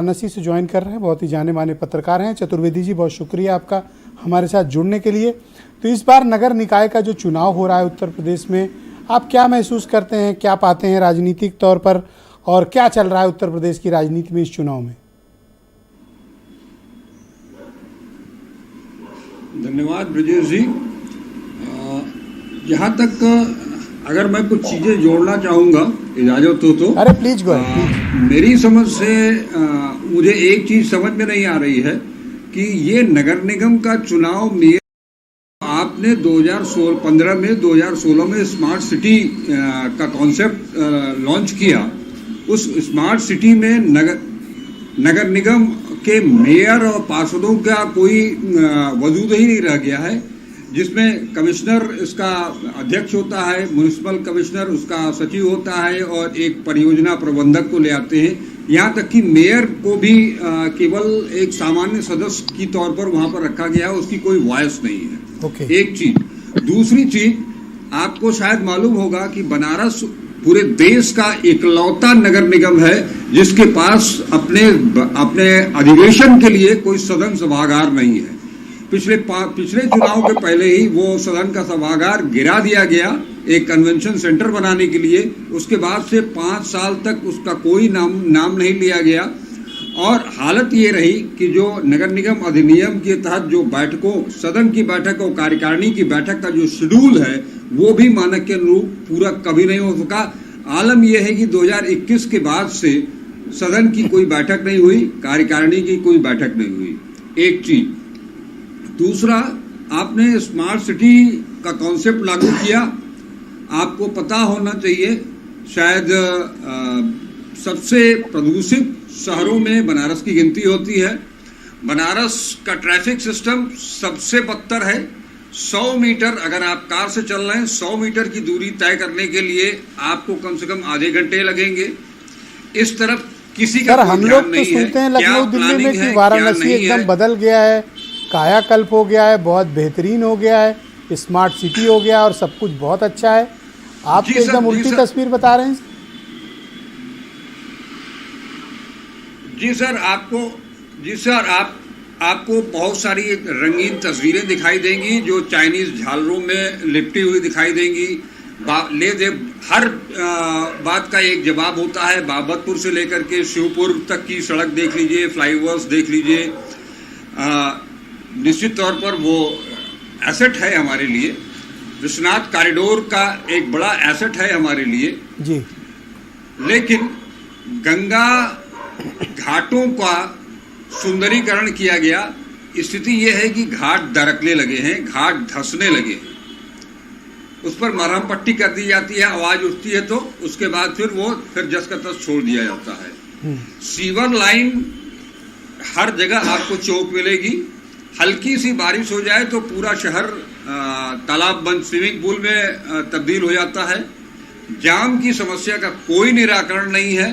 वाराणसी से ज्वाइन कर रहे हैं, बहुत ही जाने माने पत्रकार हैं चतुर्वेदी जी। बहुत शुक्रिया आपका हमारे साथ जुड़ने के लिए। तो इस बार नगर निकाय का जो चुनाव हो रहा है उत्तर प्रदेश में, आप क्या महसूस करते हैं, क्या पाते हैं राजनीतिक तौर पर, और क्या चल रहा है उत्तर प्रदेश की राजनीति में इस चुनाव में? धन्यवाद ब्रजेश जी। यहाँ तक अगर मैं कुछ चीजें जोड़ना चाहूंगा, इजाजत हो तो। अरे प्लीज गो। मेरी समझ से मुझे एक चीज समझ में नहीं आ रही है कि ये नगर निगम का चुनाव में आपने 2015 में 2016 में स्मार्ट सिटी का कॉन्सेप्ट लॉन्च किया। उस स्मार्ट सिटी में नगर निगम के मेयर और पार्षदों का कोई वजूद ही नहीं रह गया है, जिसमें कमिश्नर इसका अध्यक्ष होता है, म्युनिसिपल कमिश्नर उसका सचिव होता है और एक परियोजना प्रबंधक को ले आते हैं। यहाँ तक कि मेयर को भी केवल एक सामान्य सदस्य की तौर पर वहां पर रखा गया है, उसकी कोई वॉइस नहीं है। एक चीज। दूसरी चीज, आपको शायद मालूम होगा कि बनारस पूरे देश का इकलौता नगर निगम है जिसके पास अपने अधिवेशन के लिए कोई सदन सभागार नहीं है। पिछले चुनाव के पहले ही वो सदन का सभागार गिरा दिया गया एक कन्वेंशन सेंटर बनाने के लिए। उसके बाद से 5 साल तक उसका कोई नाम नहीं लिया गया, और हालत ये रही कि जो नगर निगम अधिनियम के तहत जो बैठकों, सदन की बैठक और कार्यकारिणी की बैठक का जो शेड्यूल है, वो भी मानक के अनुरूप पूरा कभी नहीं हो सका। आलम यह है कि 2021 के बाद से सदन की कोई बैठक नहीं हुई, कार्यकारिणी की कोई बैठक नहीं हुई। एक चीज। दूसरा, आपने स्मार्ट सिटी का कॉन्सेप्ट लागू किया। आपको पता होना चाहिए, शायद सबसे प्रदूषित शहरों में बनारस की गिनती होती है। बनारस का ट्रैफिक सिस्टम सबसे बदतर है। 100 मीटर अगर आप कार से चल रहे हैं, 100 मीटर की दूरी तय करने के लिए आपको कम से कम आधे घंटे लगेंगे। इस तरफ किसी का हम लोग तो सुनते हैं लखनऊ दिल्ली में कि वाराणसी एकदम बदल गया है, कायाकल्प हो गया है, बहुत बेहतरीन हो गया है, स्मार्ट सिटी हो गया और सब कुछ बहुत अच्छा है। आप तो एकदम उल्टी तस्वीर बता रहे हैं। जी सर, आपको बहुत सारी रंगीन तस्वीरें दिखाई देंगी जो चाइनीज झालरों में लिपटी हुई दिखाई देंगी। हर बात का एक जवाब होता है। बाबतपुर से लेकर के शिवपुर तक की सड़क देख लीजिए, फ्लाईओवर्स देख लीजिए। निश्चित तौर पर वो एसेट है हमारे लिए। विश्वनाथ कॉरिडोर का एक बड़ा एसेट है हमारे लिए जी। लेकिन गंगा घाटों का सुंदरीकरण किया गया। स्थिति यह है कि घाट दरकने लगे हैं, घाट धंसने लगे हैं। उस पर मरहम पट्टी कर दी जाती है, आवाज उठती है तो उसके बाद फिर जस का तस छोड़ दिया जाता है। सीवर लाइन हर जगह आपको चौक मिलेगी। हल्की सी बारिश हो जाए तो पूरा शहर तालाब बंद स्विमिंग पूल में तब्दील हो जाता है। जाम की समस्या का कोई निराकरण नहीं है।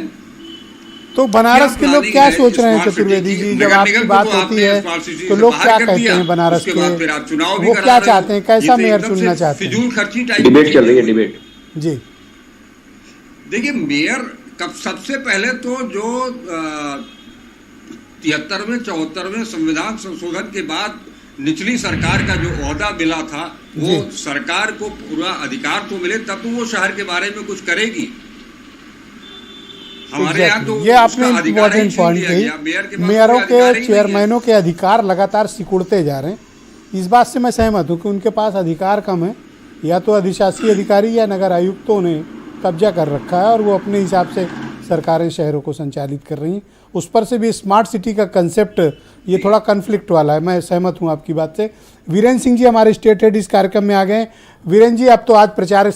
तो बनारस के लोग क्या सोच रहे हैं चतुर्वेदी जी, जब आपकी बात होती है तो लोग क्या कहते हैं बनारस के? वो क्या चाहते हैं, कैसा मेयर चुनना चाहते हैं? फिजूल खर्ची टाइप डिबेट चल रही है, डिबेट जी। देखिए, मेयर कब सबसे पहले तो जो 73वें 74वें संविधान संशोधन के बाद निचली सरकार का जो ओहदा मिला था, वो सरकार को पूरा अधिकार तो मिले तब तो वो शहर के बारे में कुछ करेगी। हमारे यहाँ तो ये आपने इम्पोर्टेंट पॉइंट कही। मेयरों के, चेयरमैनों के अधिकार लगातार सिकुड़ते जा रहे हैं। इस बात से मैं सहमत हूँ कि उनके पास अधिकार कम है। या तो अधिशासी अधिकारी या नगर आयुक्तों ने कब्जा कर रखा है और वो अपने हिसाब से सरकारें शहरों को संचालित कर रही हैं। उस पर से भी स्मार्ट सिटी का कंसेप्ट ये थोड़ा कन्फ्लिक्ट वाला है। मैं सहमत हूँ आपकी बात से। वीरेंद्र सिंह जी हमारे स्टेट हेड इस कार्यक्रम में आ गए। वीरेंद्र जी, अब तो आज प्रचार